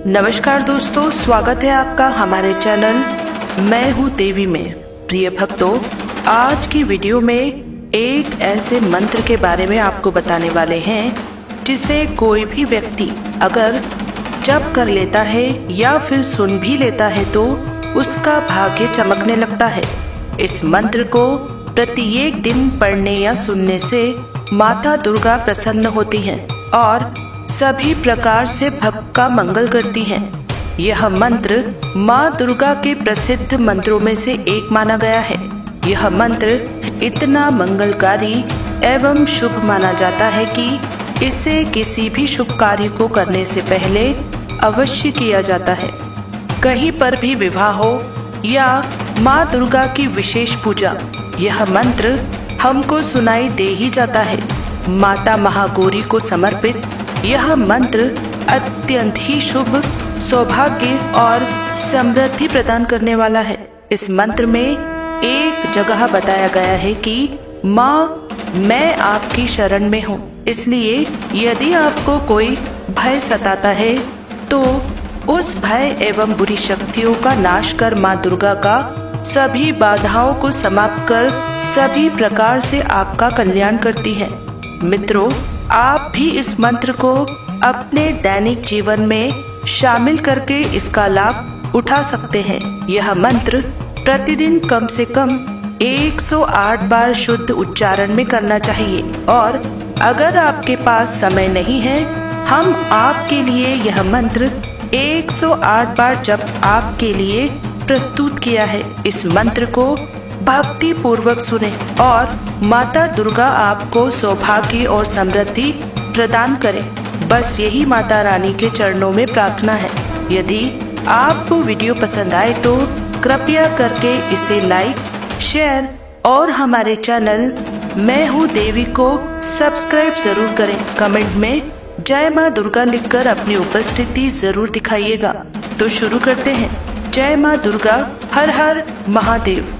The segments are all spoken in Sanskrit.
नमस्कार दोस्तों, स्वागत है आपका हमारे चैनल मैं हूँ देवी में। प्रिय भक्तों, आज की वीडियो में एक ऐसे मंत्र के बारे में आपको बताने वाले हैं जिसे कोई भी व्यक्ति अगर जप कर लेता है या फिर सुन भी लेता है तो उसका भाग्य चमकने लगता है। इस मंत्र को प्रत्येक दिन पढ़ने या सुनने से माता दुर्गा प्रसन्न होती हैं और सभी प्रकार से भक्त का मंगल करती हैं। यह मंत्र माँ दुर्गा के प्रसिद्ध मंत्रों में से एक माना गया है। यह मंत्र इतना मंगलकारी एवं शुभ माना जाता है कि इसे किसी भी शुभ कार्य को करने से पहले अवश्य किया जाता है। कहीं पर भी विवाह हो या माँ दुर्गा की विशेष पूजा, यह मंत्र हमको सुनाई दे ही जाता है। माता महागौरी को समर्पित यह मंत्र अत्यंत ही शुभ, सौभाग्य और समृद्धि प्रदान करने वाला है। इस मंत्र में एक जगह बताया गया है कि माँ, मैं आपकी शरण में हूँ, इसलिए यदि आपको कोई भय सताता है तो उस भय एवं बुरी शक्तियों का नाश कर माँ दुर्गा का सभी बाधाओं को समाप्त कर सभी प्रकार से आपका कल्याण करती है। मित्रों, आप भी इस मंत्र को अपने दैनिक जीवन में शामिल करके इसका लाभ उठा सकते हैं। यह मंत्र प्रतिदिन कम से कम 108 बार शुद्ध उच्चारण में करना चाहिए और अगर आपके पास समय नहीं है, हम आपके लिए यह मंत्र 108 बार जप आपके लिए प्रस्तुत किया है। इस मंत्र को भक्ति पूर्वक सुने और माता दुर्गा आपको सौभाग्य और समृद्धि प्रदान करे। बस यही माता रानी के चरणों में प्रार्थना है। यदि आपको वीडियो पसंद आए तो कृपया करके इसे लाइक, शेयर और हमारे चैनल मैं हूँ देवी को सब्सक्राइब जरूर करें। कमेंट में जय माँ दुर्गा लिखकर अपनी उपस्थिति जरूर दिखाइएगा। तो शुरू करते हैं। जय माँ दुर्गा, हर हर महादेव।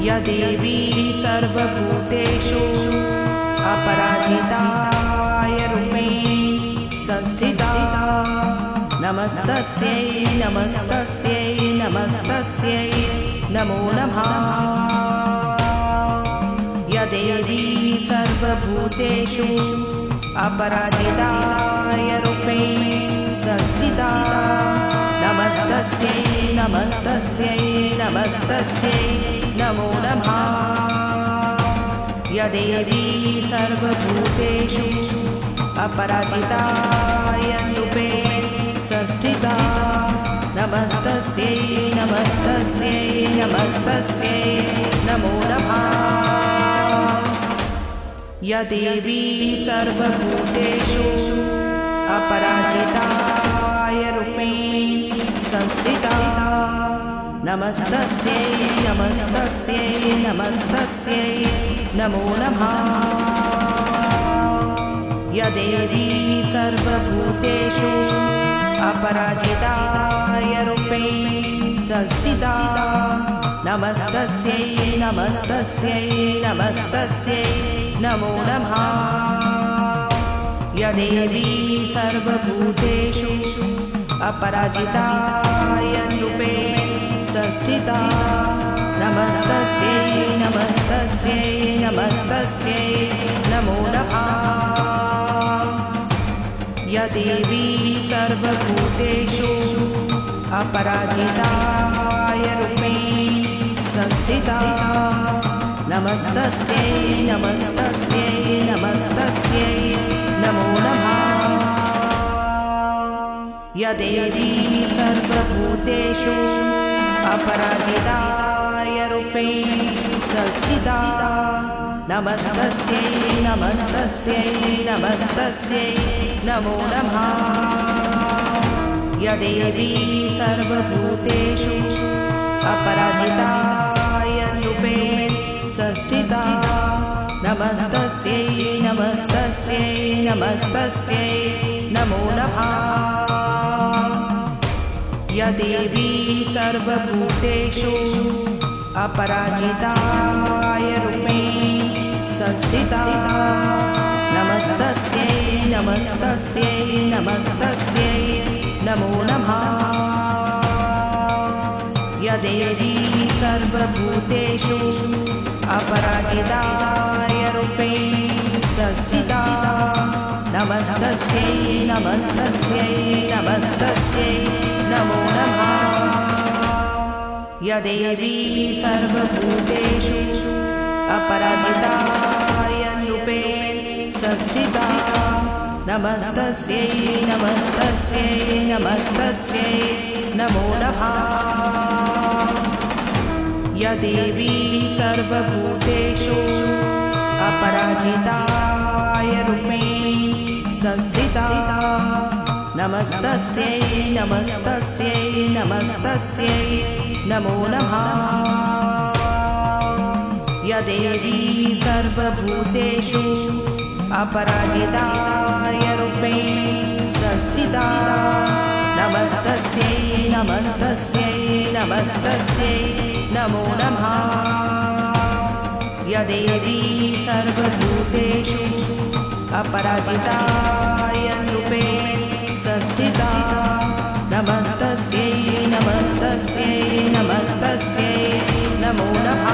या देवी सर्वभूतेषु अपराजिता रूपेण संस्थिता, नमस्तस्यै नमस्तस्यै नमस्तस्यै नमो नमः। या देवी सर्वभूतेषु अपराजिता रूपेण संस्थिता, नमस्तस्यै नमस्तस्यै नमस्तस्यै नमो नमः। या देवी सर्वभूतेषु अपराजिता रूपेण संस्थिता, नमस्तस्यै नमस्तस्यै नमस्तस्यै नमो नमः। या देवी सर्वभूतेषु अपराजिता रूपेण संस्थिता, नमस्तस्यै नमस्तस्यै नमस्तस्यै नमो नमः। या देवी सर्वभूतेषु अपराजिता रूपेण संस्थिता, नमस्तस्यै नमस्तस्यै नमस्तस्यै नमो नमः। या देवी सर्वभूतेषु अपराजिता रूपेण संस्थिता, नमस्तस्यै नमस्तस्यै नमस्तस्यै नमो नमः। या देवी सर्वभूतेषु अपराजिता रूपेण संस्थिता, नमस्तस्यै नमस्तस्यै नमस्तस्यै नमो नमः। या देवी सर्वभूतेषु अपराजिता रूपेण संस्थिता, नमस्तस्यै नमस्तस्यै नमस्तस्यै नमो नमः। या देवी सर्वभूतेषु अपराजिता रूपेण संस्थिता, नमस्तस्यै नमस्तस्यै नमस्तस्यै नमो नमः। या देवी सर्वभूतेषु अपराजिता रूपेण संस्थिता, नमस्तस्यै नमस्तस्यै नमस्तस्यै नमो नमः। या देवी सर्वभूतेषु अपराजिताय रूपेण संस्थिता नमस्तस्यै नमस्तस्यै नमस्तस्यै नमो नमः। या देवी सर्वभूतेषु अपराजिताय रूपेण संस्थिता नमस्तस्यै नमस्तस्यै नमस्तस्यै नमो नमः। या देवी सर्वभूतेषु अपराजिताय रूपेण संस्थिता नमस्तस्यै नमस्तस्यै नमस्तस्यै नमो नमः। या देवी सर्वभूतेषु अपराजिताय रूपेण संस्थिता नमस्तस्यै नमस्तस्यै नमस्तस्यै नमो नमः। या देवी सर्वभूतेषु अपराजिताय रूपेण संस्थिता नमस्तस्यै नमस्तस्यै नमस्तस्यै नमो नमः।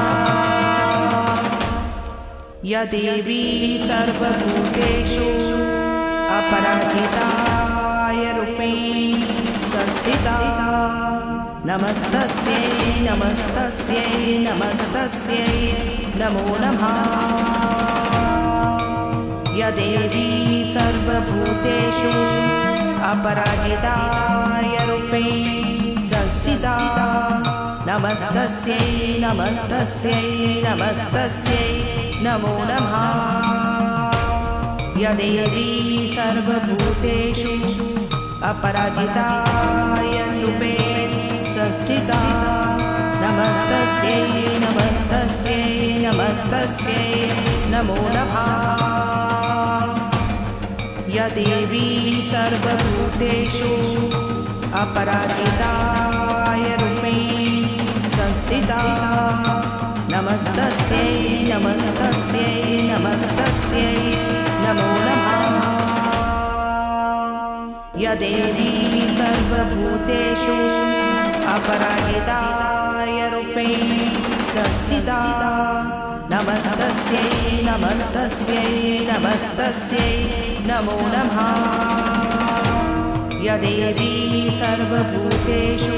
या देवी सर्वभूतेषु अपराजिताय रूपेण संस्थिता नमस्तस्यै नमस्तस्यै नमस्तस्यै नमो नमः। या देवी सर्वभूतेषु अपराजिताय रूपेण संस्थिता नमस्तस्यै नमस्तस्यै नमस्तस्यै नमो नमः। या देवी सर्वभूतेषु अपराजिताय रूपेण संस्थिता नमस्तस्यै नमस्तस्यै नमस्तस्यै नमो नमः। या देवी सर्वभूतेषु अपराजिताय रूपेण संस्थिता नमस्तस्यै नमस्तस्यै नमस्तस्यै नमो नमः। या देवी सर्वभूतेषु अपराजिताय रूपेण संस्थिता नमस्तस्यै नमस्तस्यै नमस्तस्यै नमो नमः। या देवी सर्वभूतेषु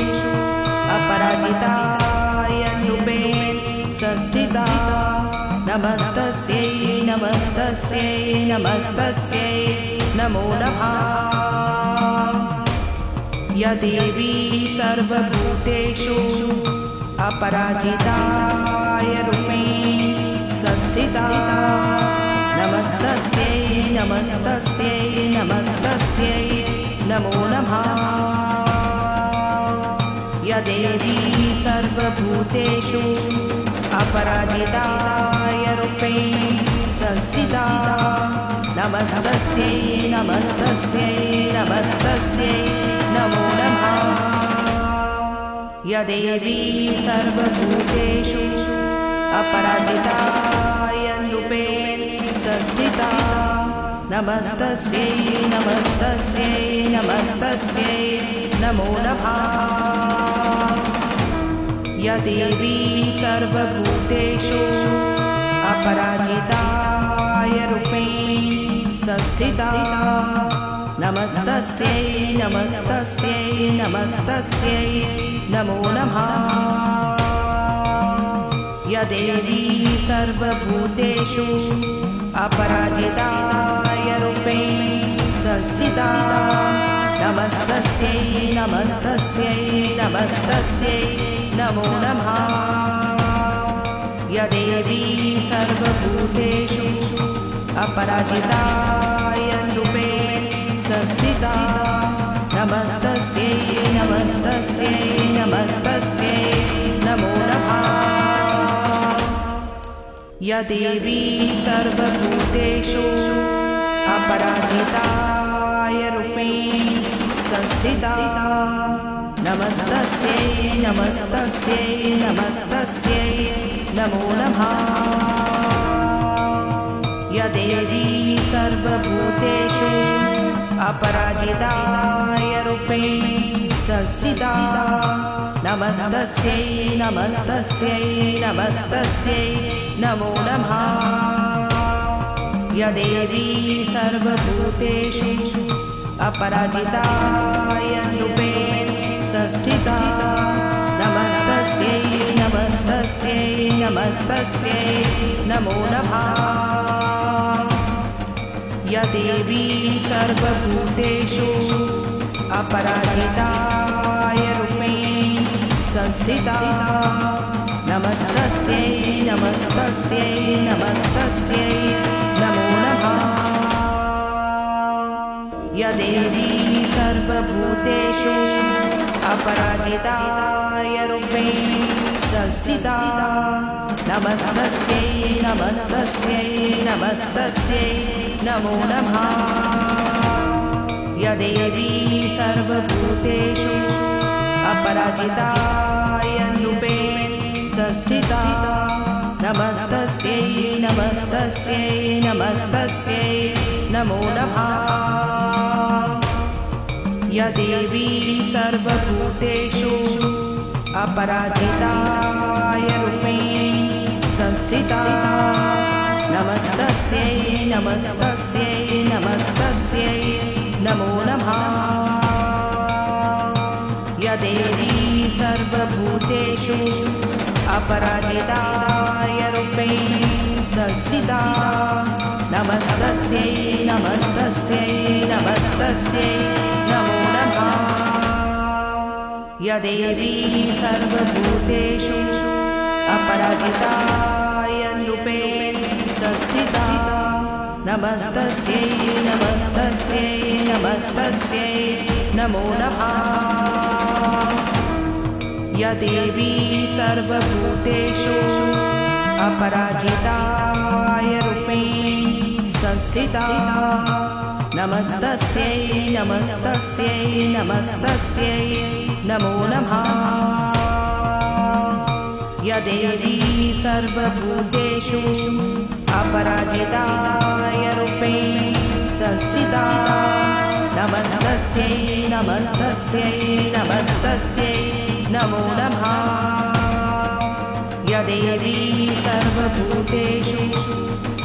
अपराजिताय रूपेण संस्थिता नमस्तस्यै नमस्तस्यै नमस्तस्यै नमो नमः। या देवी सर्वभूतेषु अपराजिताय रूपेण संस्थिता नमस्तस्यै नमस्तस्यै नमस्तस्यै नमो नमः। या देवी सर्वभूतेषु अपराजिताय रूपेण संस्थिता नमस्तस्यै नमस्तस्यै नमस्तस्यै नमो नमः। या देवी सर्वभूतेषु अपराजिताय रूपेण संस्थिता नमस्तस्यै नमस्तस्यै नमस्तस्यै नमो नमः। या देवी सर्वभूतेषु अपराजिताय रूपेण संस्थिता नमस्तस्यै नमस्तस्यै नमस्तस्यै नमो नमः। या देवी सर्वभूतेषु अपराजिताय रूपेण संस्थिता नमस्तस्यै नमस्तस्यै नमस्तस्यै नमो नमः। या देवी सर्वभूतेषु अपराजिताय रूपेण संस्थिता नमस्तस्यै नमस्तस्यै नमस्तस्यै नमो नमः। या देवी सर्वभूतेषु अपराजिताय रूपेण संस्थिता नमस्तस्यै नमस्तस्यै नमस्तस्यै नमो नमः। या या देवी सर्वभूतेषु अपराजिताय रूपेण संस्थिता नमस्तस्यै नमस्तस्यै नमस्तस्यै नमो नमः। या देवी सर्वभूतेषु अपराजिताय रूपेण संस्थिता नमस्तस्यै नमस्तस्यै नमस्तस्यै नमो नमः। या देवी सर्वभूतेषु अपराजिताय रूपेण संस्थिता नमस्तस्यै नमस्तस्यै नमस्तस्यै नमो नमः। या देवी सर्वभूतेषु अपराजिताय रूपेण संस्थिता नमस्तस्यै नमस्तस्यै नमस्तस्यै नमो नमः। या देवी सर्वभूतेषु अपराजिताय रूपेण संस्थिता नमस्तस्यै नमस्तस्यै नमस्तस्यै नमो नमः। या देवी सर्वभूतेषु अपराजिताय रूपेण संस्थिता नमस्तस्यै नमस्तस्यै नमस्तस्यै नमो नमः। या देवी सर्वभूतेषु अपराजिताय रूपेण संस्थिता नमस्तस्यै नमस्तस्यै नमस्तस्यै नमो नमः। या देवी सर्वभूतेषु अपराजिताय रूपेण संस्थिता नमस्तस्यै नमस्तस्यै नमस्तस्यै नमो नमः। या देवी सर्वभूतेषु अपराजिताय रूपेण संस्थिता नमस्तस्यै नमस्तस्यै नमस्तस्यै नमो नमः। या देवी सर्वभूतेषु अपराजिताय रूपेण संस्थिता नमस्तस्यै नमस्तस्यै नमस्तस्यै नमो नमः। या देवी सर्वभूतेषु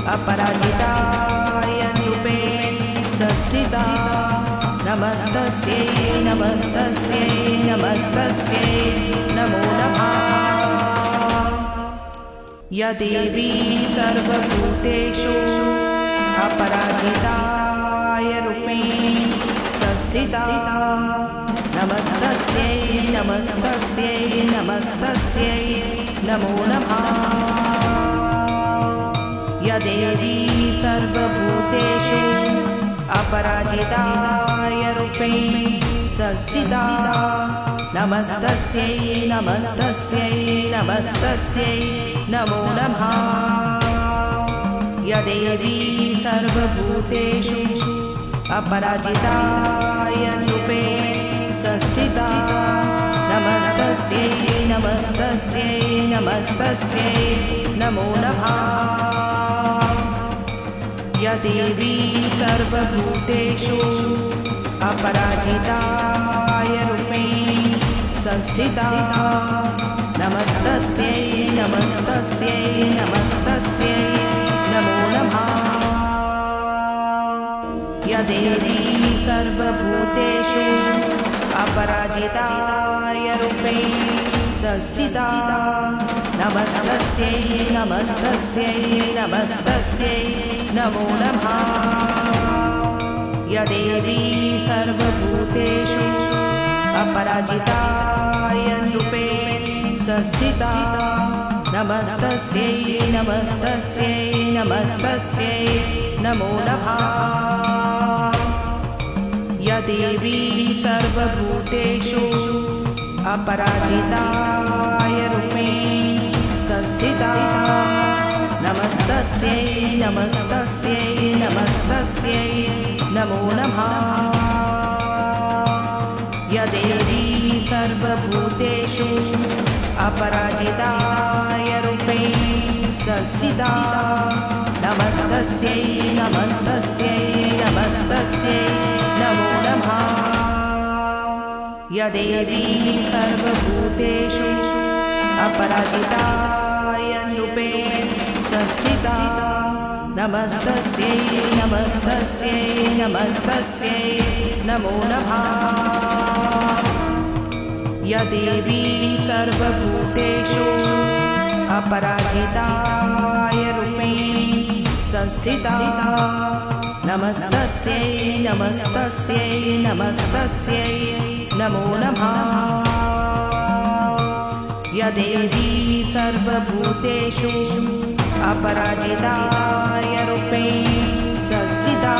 अपराजिताय रूपेण संस्थिता नमस्तस्यै नमस्तस्यै नमस्तस्यै नमो नमः। या देवी सर्वभूतेषु अपराजिताय रूपेण संस्थिता नमस्तस्यै नमस्तस्यै नमस्तस्यै नमो नमः। या देवी सर्वभूतेषु अपराजिताय रूपेण संस्थिता नमस्तस्यै नमस्तस्यै नमस्तस्यै नमो नमः। या देवी सर्वभूतेषु अपराजिताय रूपेण संस्थिता नमस्तस्यै नमस्तस्यै नमस्तस्यै नमो नमः। या देवी सर्वभूतेषु अपराजिताय रूपेण संस्थिता नमस्तस्यै नमस्तस्यै नमस्तस्यै नमो नमः। या देवी सर्वभूतेषु अपराजिताय रूपेण संस्थिता नमस्तस्यै नमस्तस्यै नमस्तस्यै नमो नमः। या देवी सर्वभूतेषु अपराजिताय रूपेण संस्थिता नमस्तस्यै नमस्तस्यै नमस्तस्यै नमो नमः। या देवी सर्वभूतेषु अपराजिताय रूपेण संस्थिता नमस्तस्यै नमस्तस्यै नमस्तस्यै नमो नमः। या देवी सर्वभूतेषु अपराजिताय रूपेण संस्थिता नमस्तस्यै नमस्तस्यै नमस्तस्यै नमो नमः। या देवी सर्वभूतेषु अपराजिता रूपेण संस्थिता नमस्तस्यै नमस्तस्यै नमस्तस्यै नमो नमः। या देवी सर्वभूतेषु अपराजिता रूपेण संस्थिता नमस्तस्यै नमस्तस्यै नमस्तस्यै नमो नमः। या देवी सर्वभूतेषु अपराजिता रूपेण संस्थिता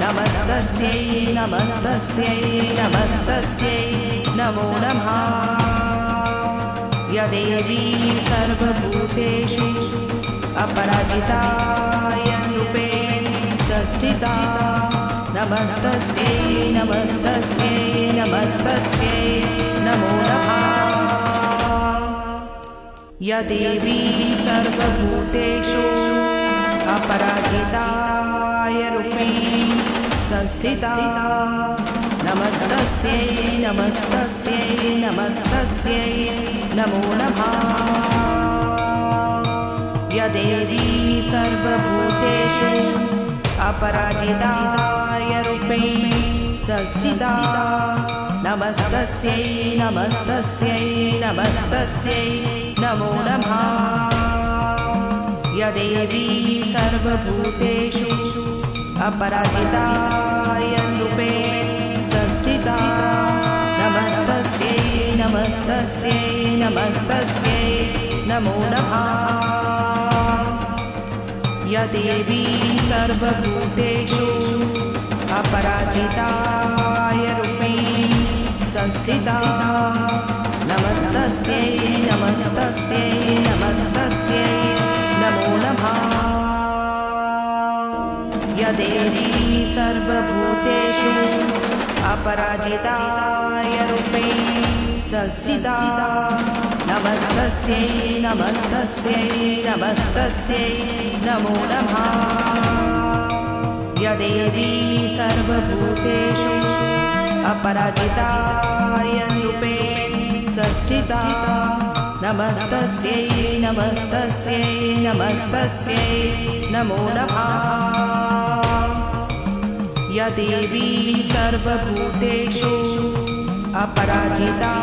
नमस्तस्यै नमस्तस्यै नमस्तस्यै नमो नमः। या देवी सर्वभूतेषु अपराजिता रूपेण संस्थिता नमस्तस्यै नमस्तस्यै नमस्तस्यै नमो नमः। या देवी सर्वभूतेषु अपराजिता रूपेण संस्थिता नमस्तस्यै नमस्तस्यै नमस्तस्यै नमो नमः। या देवी सर्वभूतेषु अपराजिता रूपेण संस्थिता नमस्तस्यै नमस्तस्यै नमस्तस्यै नमो नमः। या देवी सर्वभूतेषु अपराजिता रूपेण संस्थिता नमस्तस्यै नमस्तस्यै नमस्तस्यै नमो नमः। या देवी सर्वभूतेषु अपराजिता रूपेण संस्थिता नमस्तस्यै नमस्तस्यै नमस्तस्यै नमो नमः। या देवी सर्वभूतेषु अपराजिता रूपेण संस्थिता नमस्तस्यै नमस्तस्यै नमस्तस्यै नमो नमः। या देवी सर्वभूतेषु अपराजिता रूपेण संस्थिता नमस्तस्यै नमस्तस्यै नमस्तस्यै नमो नमः। या देवी सर्वभूतेषु अपराजिता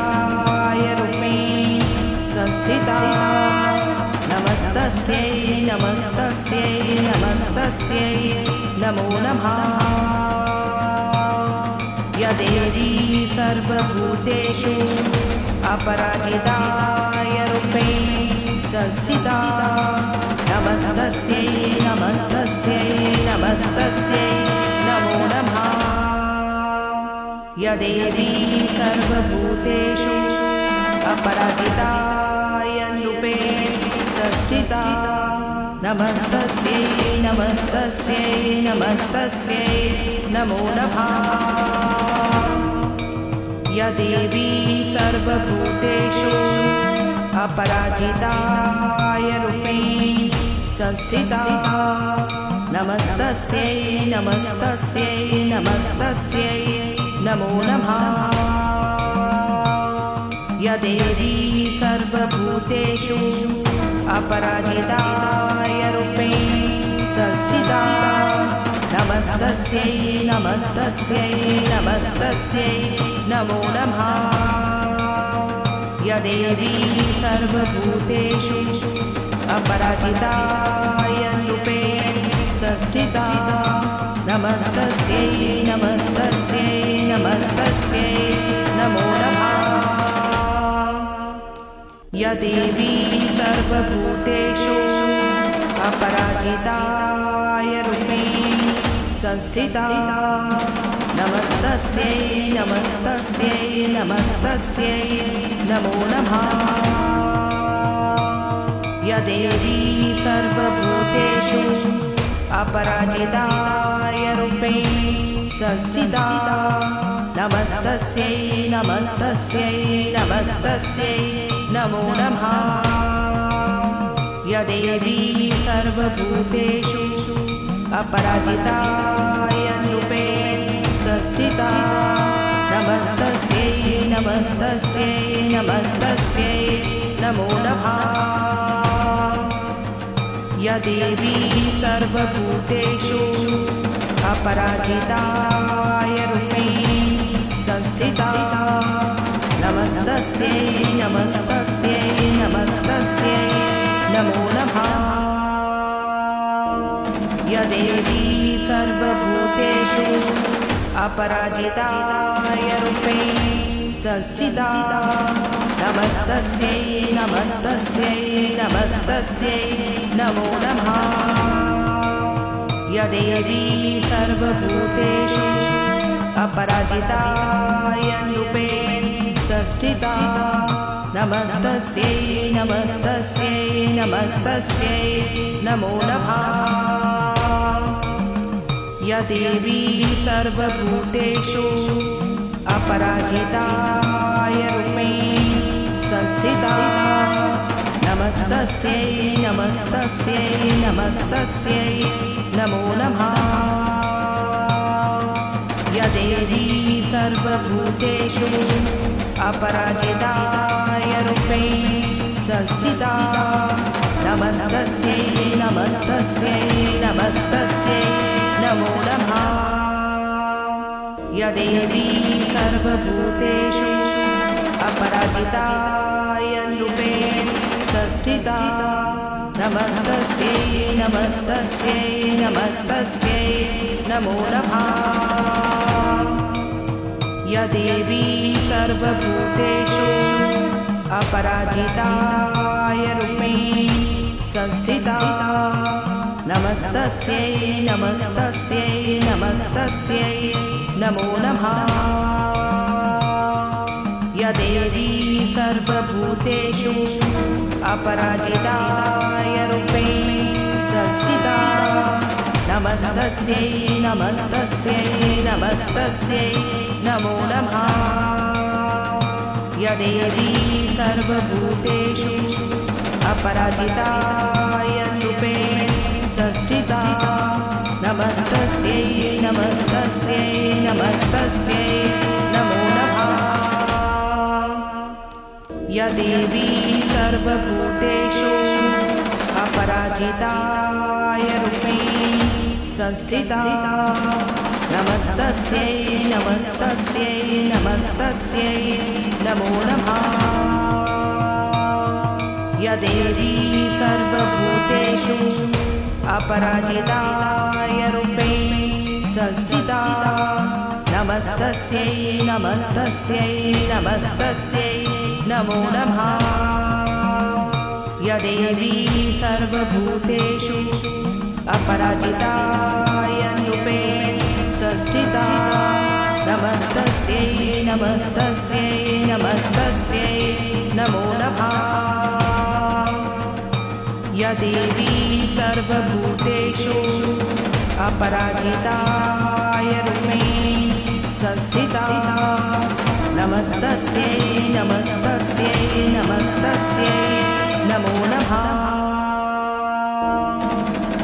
रूपेण संस्थिता नमस्तस्यै नमस्तस्यै नमस्तस्यै नमो नमः। या देवी सर्वभूतेषु अपराजिता रूपेण संस्थिता नमस्तस्यै नमस्तस्यै नमस्तस्यै नमो नमः। या देवी सर्वभूतेषु अपराजिता रूपेण संस्थिता नमस्तस्यै नमस्तस्यै नमस्तस्यै नमो नमः। या देवी सर्वभूतेषु अपराजिता रूपेण संस्थिता नमस्तस्यै नमस्तस्यै नमस्तस्यै नमो नमः। या देवी सर्वभूतेषु अपराजिता रूपेण संस्थिता नमस्तस्यै नमस्तस्यै नमस्तस्यै नमो नमः। या देवी सर्वभूतेषु अपराजिता रूपेण संस्थिता नमस्तस्यै नमस्तस्यै नमस्तस्यै नमो नमः। या देवी सर्वभूतेषु अपराजिता रूपेण संस्थिता नमस्तस्यै नमस्तस्यै नमस्तस्यै नमो नमः। या देवी सर्वभूतेषु अपराजिता रूपेण संस्थिता नमस्तस्यै नमस्तस्यै नमस्तस्यै नमो नमः। या देवी सर्वभूतेषु अपराजिता रूपेण संस्थिता नमस्तस्यै नमस्तस्यै नमस्तस्यै नमो नमः। या देवी सर्वभूतेषु अपराजिता रूपेण संस्थिता नमस्तस्यै नमस्तस्यै नमस्तस्यै नमो नमः। या देवी सर्वभूतेषु अपराजिता रूपेण संस्थिता नमस्तस्यै नमस्तस्यै नमस्तस्यै नमो नमः। या देवी सर्वभूतेषु अपराजिता रूपेण संस्थिता नमस्तस्यै नमस्तस्यै नमस्तस्यै नमो नमः। या देवी सर्वभूतेषु अपराजिता रूपेण संस्थिता नमस्तस्यै नमस्तस्यै नमस्तस्यै नमो नमः। या देवी सर्वभूतेषु अपराजिता रूपेण संस्थिता नमस्तस्यै नमस्तस्यै नमस्तस्यै नमो नमः। या देवी सर्वभूतेषु अपराजिता रूपेण संस्थिता नमस्तस्यै नमस्तस्यै नमस्तस्यै नमो नमः। या देवी सर्वभूतेषु अपराजिता रूपेण संस्थिता नमस्तस्यै नमस्तस्यै नमस्तस्यै नमो नमः। या देवी सर्वभूतेषु अपराजिता रूपेण संस्थिता नमस्तस्यै नमस्तस्यै नमस्तस्यै नमो नमः। या देवी सर्वभूतेषु अपराजिता रूपेण संस्थिता नमस्तस्यै नमस्तस्यै नमस्तस्यै नमो नमः। या देवी सर्वभूतेषु अपराजिता रूपेण संस्थिता नमस्तस्यै नमस्तस्यै नमस्तस्यै नमो नमः। या देवी सर्वभूतेषु अपराजिता रूपेण संस्थिता नमस्तस्यै नमस्तस्यै नमस्तस्यै नमो नमः। या देवी सर्वभूतेषु अपराजिता रूपेण संस्थिता नमस्तस्यै नमस्तस्यै नमस्तस्यै नमो नमः। या देवी सर्वभूतेषु अपराजिता रूपेण संस्थिता नमस्तस्यै नमस्तस्यै नमस्तस्यै नमो नमः।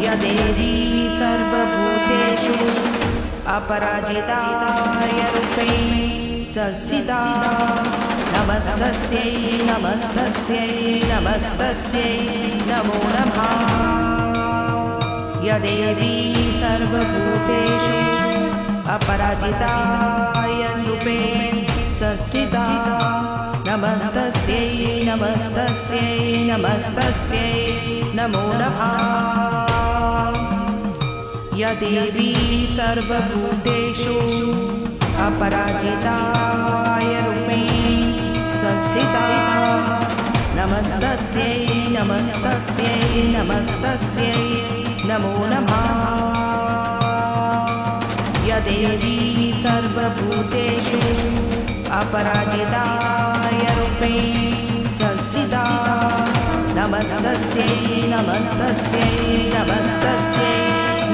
या देवी सर्वभूतेषु अपराजिता रूपेण संस्थिता नमस्तस्यै नमस्तस्यै नमस्तस्यै नमो नमः। या देवी सर्वभूतेषु अपराजिता रूपेण संस्थिता नमस्तस्यै नमस्तस्यै नमस्तस्यै नमो नमः। या देवी सर्वभूतेषु अपराजिता रूपेण संस्थिता नमस्तस्यै नमस्तस्यै नमस्तस्यै नमो नमः। या देवी सर्वभूतेषु अपराजिता रूपेण संस्थिता नमस्तस्यै नमस्तस्यै नमस्तस्यै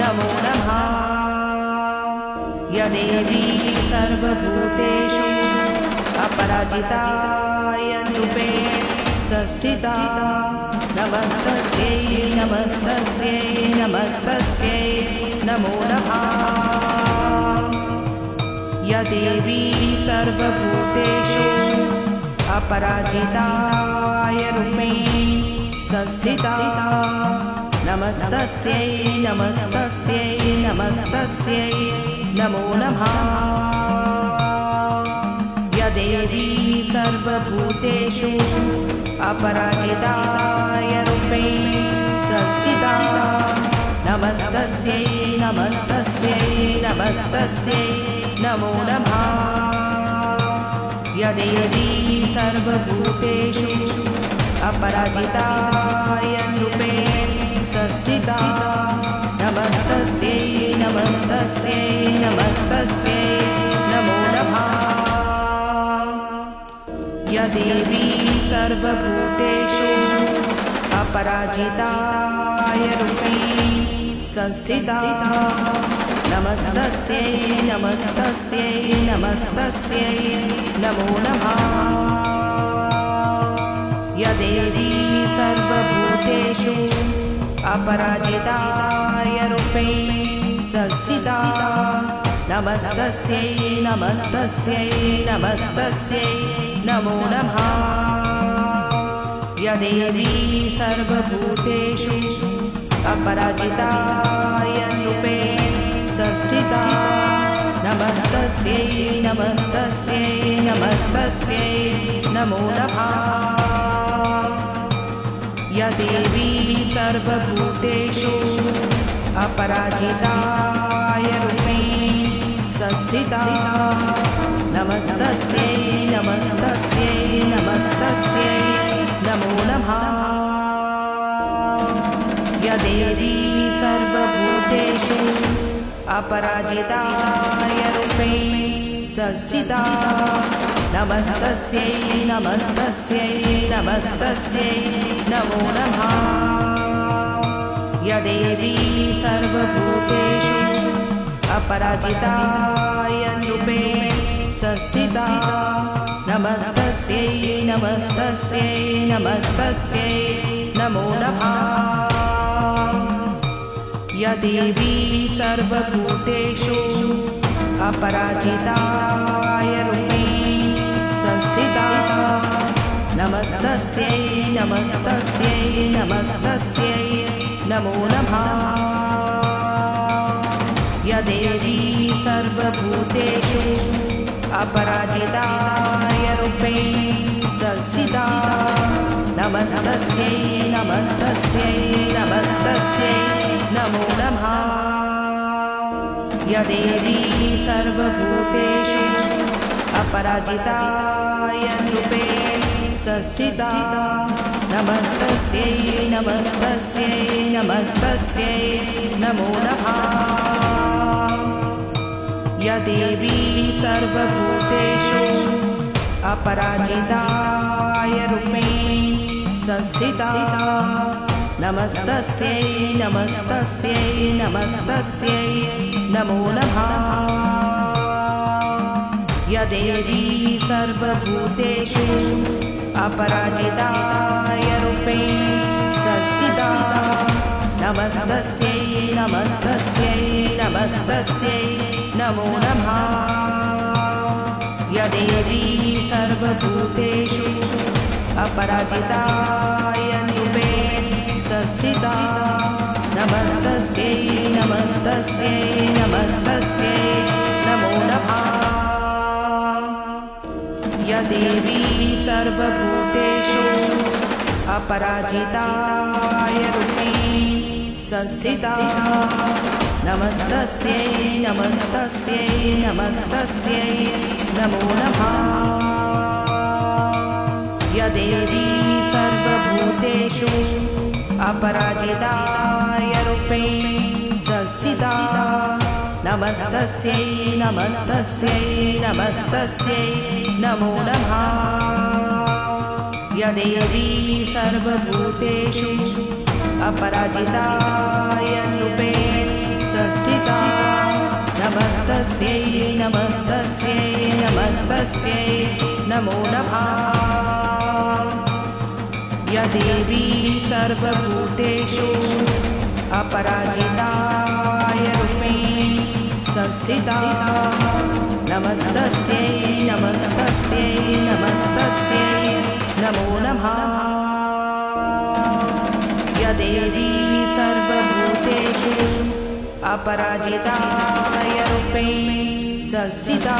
नमो नमः। या देवी सर्वभूतेषु अपराजिता रूपेण संस्थिता नमस्तस्यै नमस्तस्यै नमस्तस्यै नमो नमः। या देवी सर्वभूतेषु अपराजिताय रूपेण संस्थिता नमस्तस्यै नमस्तस्यै नमस्तस्यै नमो नमः। या देवी सर्वभूतेषु अपराजिताय रूपेण संस्थिता नमस्तस्यै नमस्तस्यै नमस्तस्यै नमो नमः। या देवी सर्वभूतेषु अपराजिताय रूपेण संस्थिता नमस्तस्यै नमस्तस्यै नमस्तस्यै नमो नमः। या देवी सर्वभूतेषु अपराजिताय रूपेण संस्थिता नमस्तस्यै नमस्तस्यै नमस्तस्यै नमो नमः। या देवी सर्वभूतेषु अपराजिताय रूपेण संस्थिता नमस्तस्यै नमस्तस्यै नमस्तस्यै नमो नमः। या देवी सर्वभूतेषु अपराजिताय रूपेण संस्थिता नमस्तस्यै नमस्तस्यै नमस्तस्यै नमो नमः। या देवी सर्वभूतेषु अपराजिताय रूपेण संस्थिता नमस्तस्यै नमस्तस्यै नमस्तस्यै नमो नमः। या देवी सर्वभूतेषु अपराजिताय रूपेण संस्थिता नमस्तस्यै नमस्तस्यै नमस्तस्यै नमो नमः। या देवी सर्वभूतेषु अपराजिताय रूपेण संस्थिता नमस्तस्यै नमस्तस्यै नमस्तस्यै नमो नमः। या देवी सर्वभूतेषु अपराजिताय रूपेण संस्थिता नमस्तस्यै नमस्तस्यै नमस्तस्यै नमो नमः। या देवी सर्वभूतेषु अपराजिताय रूपेण संस्थिता नमस्तस्यै नमस्तस्यै नमस्तस्यै नमो नमः। या देवी सर्वभूतेषु अपराजिताय रूपेण संस्थिता नमस्तस्यै नमस्तस्यै नमस्तस्यै नमो नमः। या देवी सर्वभूतेषु अपराजिताय रूपेण संस्थिता नमस्तस्यै नमस्तस्यै नमस्तस्यै नमो नमः। या देवी सर्वभूतेषु अपराजिताय रूपेण संस्थिता नमस्तस्यै नमस्तस्यै नमस्तस्यै नमो नमः। या देवी सर्वभूतेषु अपराजिताय रूपेण संस्थिता नमस्तस्यै नमस्तस्यै नमस्तस्यै नमो नमः। या देवी सर्वभूतेषु अपराजिताय रूपेण संस्थिता नमस्तस्यै नमस्तस्यै नमस्तस्यै नमो नमः। या देवी सर्वभूतेषु अपराजिताय रूपेण संस्थिता नमस्तस्यै नमस्तस्यै नमस्तस्यै नमो नमः। या देवी सर्वभूतेषु अपराजिताय रूपेण संस्थिता नमस्तस्यै नमस्तस्यै नमस्तस्यै नमो नमः। या देवी सर्वभूतेषु अपराजिताय रूपेण संस्थिता नमस्तस्यै नमस्तस्यै नमस्तस्यै नमो नमः। या देवी सर्वभूतेषु अपराजिताय रूपेण संस्थिता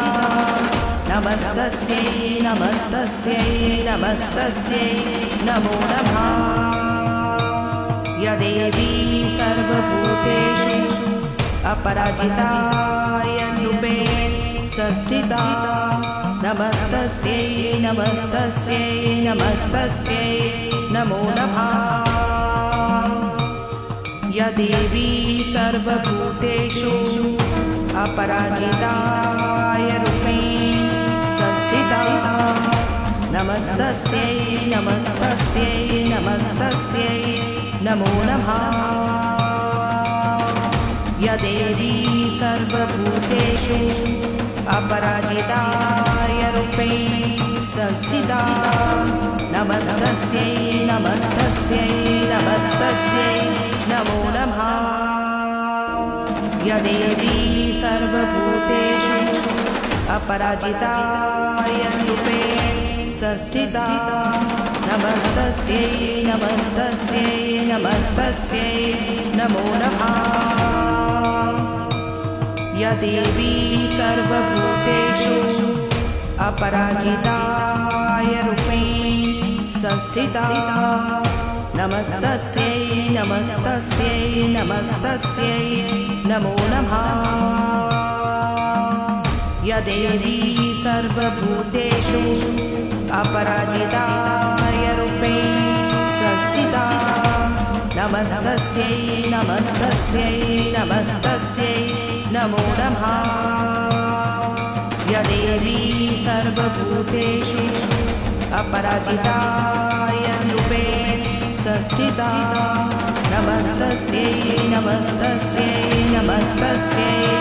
नमस्तस्यै नमस्तस्यै नमस्तस्यै नमो नमः। या देवी सर्वभूतेषु अपराजिताय रूपेण संस्थिता नमस्तस्यै नमस्तस्यै नमस्तस्यै नमो नमः। या देवी सर्वभूतेषु अपराजिताय रूपेण संस्थिता नमस्तस्यै नमस्तस्यै नमस्तस्यै नमो नमः। या देवी सर्वभूतेषु अपराजिताय रूपेण संस्थिता नमस्तस्यै नमस्तस्यै नमस्तस्यै नमो नमः। या देवी सर्वभूतेषु अपराजिताय रूपेण संस्थिता नमस्तस्यै नमस्तस्यै नमस्तस्यै नमो नमः। या देवी सर्वभूतेषु अपराजिताय रूपेण संस्थिता नमस्तस्यै नमस्तस्यै नमस्तस्यै नमो नमः। या देवी सर्वभूतेषु अपराजिताय रूपेण संस्थिता नमस्तस्यै नमस्तस्यै नमस्तस्यै नमो नमः। या देवी सर्वभूतेषु अपराजिताय रूपेण संस्थिता नमस्तस्यै नमस्तस्यै नमस्तस्यै